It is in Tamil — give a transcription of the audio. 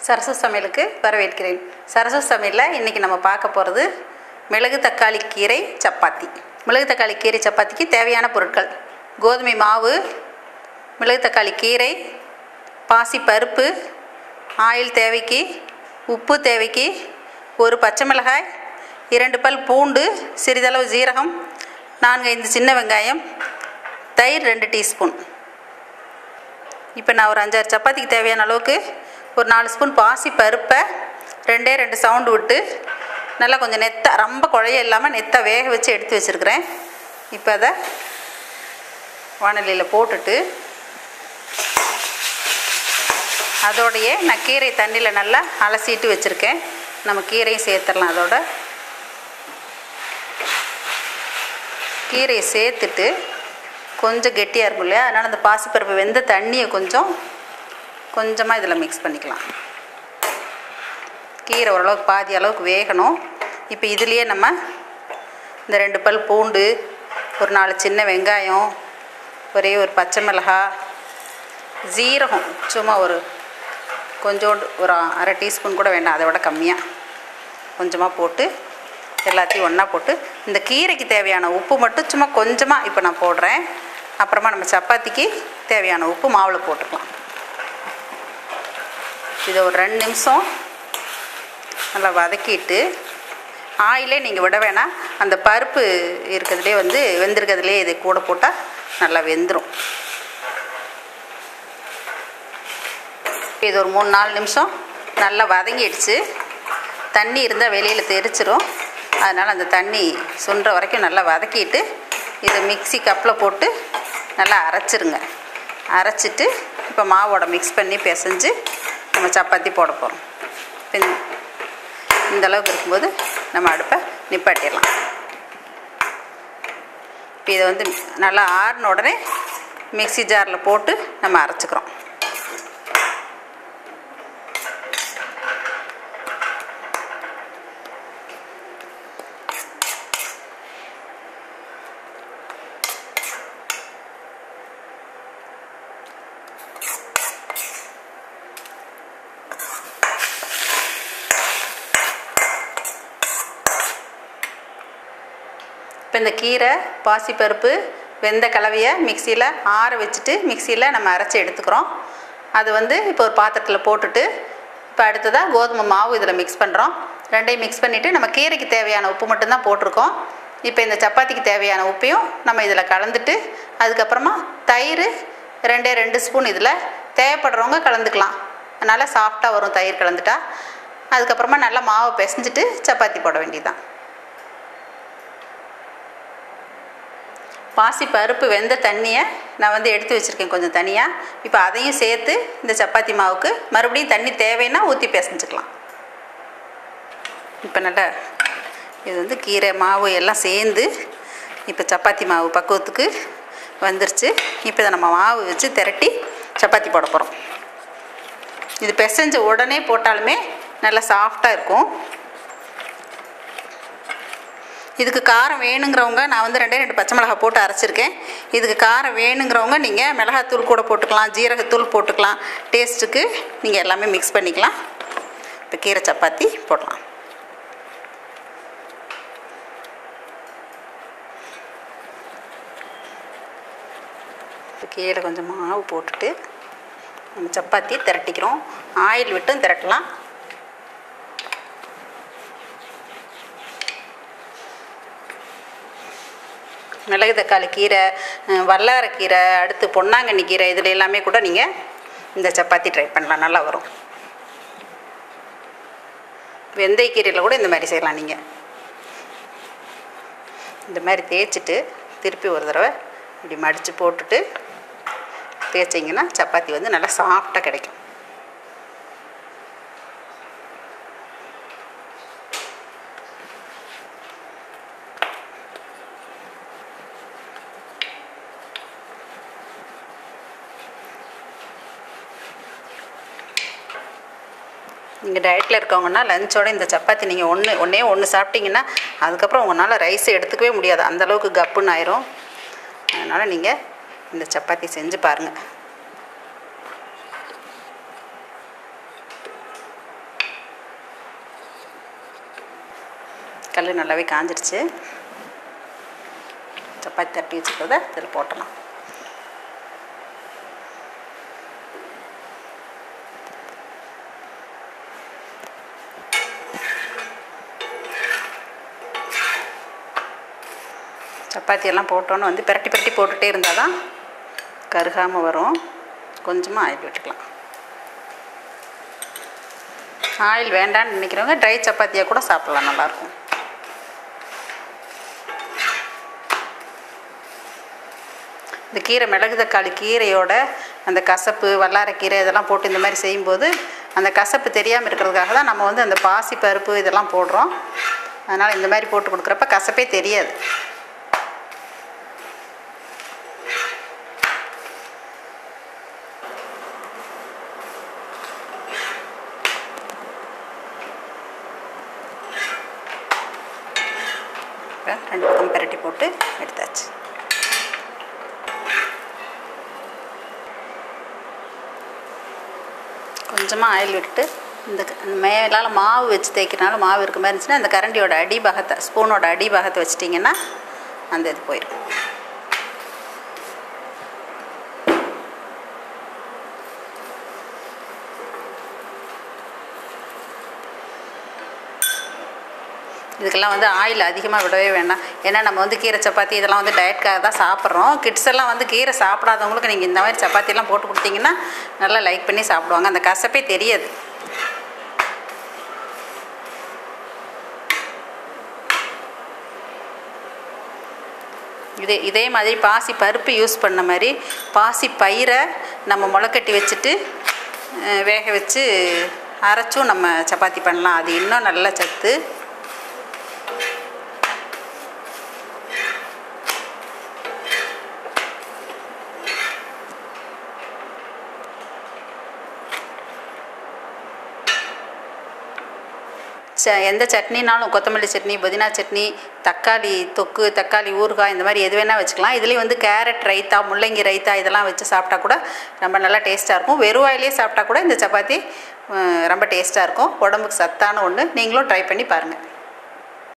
சரசு சமையலுக்கு வரவேற்கிறேன். சரசு சமையலில் இன்றைக்கி நம்ம பார்க்க போகிறது மிளகு தக்காளி கீரை சப்பாத்தி. மிளகு தக்காளி கீரை சப்பாத்திக்கு தேவையான பொருட்கள்: கோதுமை மாவு, மிளகு தக்காளி கீரை, பாசி பருப்பு, ஆயில் தேவைக்கு, உப்பு தேவைக்கு, ஒரு பச்சை மிளகாய், 2 பல் பூண்டு, சிறிதளவு ஜீரகம், 4-5 சின்ன வெங்காயம், தயிர் 2 டீஸ்பூன். இப்போ நான் ஒரு 5-6 சப்பாத்திக்கு தேவையான அளவுக்கு ஒரு 4 ஸ்பூன் பாசி பருப்பை 2 சவுண்டு விட்டு நல்லா கொஞ்சம் ரொம்ப குழைய இல்லாமல் வேக வச்சு எடுத்து வச்சுருக்கிறேன். இப்போ அதை வாணலியில் போட்டுட்டு அதோடையே நான் கீரை தண்ணியில் நல்லா அலசிட்டு வச்சுருக்கேன். நம்ம கீரையும் சேர்த்துடலாம். அதோட கீரையை சேர்த்துட்டு கொஞ்சம் கெட்டியாக இருக்கும் இல்லையா, அதனால் அந்த பாசிப்பருப்பு வெந்த தண்ணியை கொஞ்சமாக இதில் மிக்ஸ் பண்ணிக்கலாம். கீரை ஓரளவுக்கு பாதி அளவுக்கு வேகணும். இப்போ இதுலேயே நம்ம இந்த 2 பல் பூண்டு, ஒரு 4 சின்ன வெங்காயம், ஒரே ஒரு பச்சை மிளகாய், ஜீரகம் சும்மா கொஞ்சோண்டு ஒரு 1/2 டீஸ்பூன் கூட வேண்டாம், அதை விட கம்மியாக கொஞ்சமாக போட்டு எல்லாத்தையும் ஒன்றா போட்டு இந்த கீரைக்கு தேவையான உப்பு மட்டும் சும்மா கொஞ்சமாக இப்போ நான் போடுறேன். அப்புறமா நம்ம சப்பாத்திக்கு தேவையான உப்பு மாவில் போட்டுக்கலாம். இதை ஒரு 2 நிமிஷம் நல்லா வதக்கிட்டு, ஆயிலே நீங்கள் விட வேணாம், அந்த பருப்பு இருக்கிறதுலே வெந்திருக்கிறதுலே இதை கூட போட்டால் நல்லா வெந்துடும். இது ஒரு 3-4 நிமிஷம் நல்லா வதங்கிடுச்சு. தண்ணி இருந்தால் வெளியில் தெரிச்சிரும். அதனால் அந்த தண்ணி சுண்டுற வரைக்கும் நல்லா வதக்கிட்டு இதை மிக்ஸி கப்பில் போட்டு நல்லா அரைச்சிருங்க. அரைச்சிட்டு இப்போ மாவோட மிக்ஸ் பண்ணி பிசைஞ்சு நம்ம சப்பாத்தி போட போகிறோம். இந்த அளவுக்கு இருக்கும்போது நம்ம அடுப்பை நிப்பாட்டிடலாம். இப்போ இதை நல்லா ஆறின உடனே மிக்ஸி ஜாரில் போட்டு நம்ம அரைச்சிக்கிறோம். இப்போ இந்த கீரை பாசிப்பருப்பு வெந்த கலவையை மிக்சியில் ஆற வச்சுட்டு மிக்சியில் நம்ம அரைச்சி எடுத்துக்கிறோம். அது இப்போ ஒரு பாத்திரத்தில் போட்டுட்டு இப்போ அடுத்ததாக கோதுமை மாவு இதில் மிக்ஸ் பண்ணுறோம். ரெண்டையும் மிக்ஸ் பண்ணிவிட்டு நம்ம கீரைக்கு தேவையான உப்பு மட்டும்தான் போட்டிருக்கோம். இப்போ இந்த சப்பாத்திக்கு தேவையான உப்பையும் நம்ம இதில் கலந்துட்டு அதுக்கப்புறமா தயிர் 2 ஸ்பூன் இதில் தேவைப்படுறவங்க கலந்துக்கலாம். அதனால் சாஃப்டாக வரும் தயிர் கலந்துட்டா. அதுக்கப்புறமா நல்லா மாவை பிசைஞ்சிட்டு சப்பாத்தி போட வேண்டியதுதான். பாசி பருப்பு வெந்த தண்ணியை நான் எடுத்து வச்சுருக்கேன் கொஞ்சம் தனியாக. இப்போ அதையும் சேர்த்து இந்த சப்பாத்தி மாவுக்கு மறுபடியும் தண்ணி தேவைன்னா ஊற்றி பிசைஞ்சுக்கலாம். இப்போ நல்லா இது கீரை மாவு எல்லாம் சேர்ந்து இப்போ சப்பாத்தி மாவு பக்குவத்துக்கு வந்துருச்சு. இப்போ இதை நம்ம மாவு வச்சு திரட்டி சப்பாத்தி போட போகிறோம். இது பிசைஞ்ச உடனே போட்டாலுமே நல்லா சாஃப்டாக இருக்கும். இதுக்கு காரம் வேணுங்கிறவங்க நான் 2 பச்சை மிளகாய் போட்டு அரைச்சிருக்கேன். இதுக்கு காரம் வேணுங்கிறவங்க நீங்கள் மிளகாத்தூள் கூட போட்டுக்கலாம், ஜீரகத்தூள் போட்டுக்கலாம். டேஸ்ட்டுக்கு நீங்கள் எல்லாமே மிக்ஸ் பண்ணிக்கலாம். இப்போ கீரை சப்பாத்தி போடலாம். இப்போ கீரை கொஞ்சம் மாவு போட்டுட்டு நம்ம சப்பாத்தி திரட்டிக்கிறோம். ஆயில் விட்டும் திரட்டலாம். மிளகு தக்காளி கீரை, வல்லாரக்கீரை, அடுத்து பொன்னாங்கண்ணி கீரை, இதில் எல்லாமே கூட நீங்கள் இந்த சப்பாத்தி ட்ரை பண்ணலாம், நல்லா வரும். வெந்தய கீரையில் கூட இந்த மாதிரி செய்யலாம். நீங்கள் இந்த மாதிரி தேய்ச்சிட்டு திருப்பி ஒரு தடவை இப்படி மடித்து போட்டுட்டு தேய்ச்சிங்கன்னா சப்பாத்தி நல்லா சாஃப்டாக கிடைக்கும். நீங்கள் டயட்டில் இருக்கவங்கன்னா லஞ்சோட இந்த சப்பாத்தி நீங்கள் ஒன்றே ஒன்று சாப்பிட்டீங்கன்னா அதுக்கப்புறம் உங்களால் ரைஸை எடுத்துக்கவே முடியாது, அந்தளவுக்கு கப்புன்னு ஆயிரும். அதனால் நீங்கள் இந்த சப்பாத்தி செஞ்சு பாருங்கள். கல் நல்லாவே காஞ்சிருச்சு. சப்பாத்தி தட்டி வச்சுக்கிறத இதில் போட்டலாம். சப்பாத்தியெல்லாம் போட்டோன்னு வந்து பிரட்டி பிரட்டி போட்டுகிட்டே இருந்தால் தான் கருகாமல் வரும். கொஞ்சமாக ஆயில் விட்டுக்கலாம். ஆயில் வேண்டான்னு நினைக்கிறவங்க ட்ரை சப்பாத்தியாக கூட சாப்பிட்லாம், நல்லாயிருக்கும். இந்த கீரை மிளகு தக்காளி கீரையோட அந்த கசப்பு வல்லாரைக்கீரை இதெல்லாம் போட்டு இந்த மாதிரி செய்யும்போது அந்த கசப்பு தெரியாமல் இருக்கிறதுக்காக தான் நம்ம வந்து அந்த பாசி பருப்பு இதெல்லாம் போடுறோம். அதனால் இந்த மாதிரி போட்டு கொடுக்குறப்ப கசப்பே தெரியாது. ரெண்டு பக்கம் பிரட்டி போட்டு எடுத்தாச்சு. கொஞ்சமாக ஆயில் விட்டுட்டு இந்த மேலால் மாவு வச்சு தேய்க்கிறனால மாவு இருக்க மாதிரி இருந்துச்சுன்னா அந்த கரண்டியோட அடிபாகத்தை ஸ்பூனோட அடிபாகத்தை வச்சிட்டிங்கன்னா அந்த இது போயிடும். இதுக்கெல்லாம் வந்து ஆயில் அதிகமாக விடவே வேண்டாம். ஏன்னா நம்ம வந்து கீரை சப்பாத்தி இதெல்லாம் வந்து டயட்காக தான் சாப்பிட்றோம். கிட்ஸ் எல்லாம் வந்து கீரை சாப்பிடாதவங்களுக்கு நீங்கள் இந்த மாதிரி சப்பாத்தியெல்லாம் போட்டு கொடுத்தீங்கன்னா நல்லா லைக் பண்ணி சாப்பிடுவாங்க. அந்த கசப்பே தெரியாது. இதே மாதிரி பாசி பருப்பு யூஸ் பண்ண மாதிரி பாசி பயிரை நம்ம முளைக்கட்டி வச்சுட்டு வேக வச்சு அரைச்சும் நம்ம சப்பாத்தி பண்ணலாம். அது இன்னும் நல்ல சத்து. எந்த சட்னினாலும் கொத்தமல்லி சட்னி, புதினா சட்னி, தக்காளி தொக்கு, தக்காளி ஊறுகாய் இந்த மாதிரி எது வேணால் வச்சுக்கலாம். இதுலேயும் வந்து கேரட் ரைத்தா, முள்ளங்கி ரைத்தா இதெல்லாம் வச்சு சாப்பிட்டா கூட ரொம்ப நல்லா டேஸ்ட்டாக இருக்கும். வெறும் வாயிலே சாப்பிட்டா கூட இந்த சப்பாத்தி ரொம்ப டேஸ்ட்டாக இருக்கும். உடம்புக்கு சத்தான ஒன்று. நீங்களும் ட்ரை பண்ணி பாருங்கள்.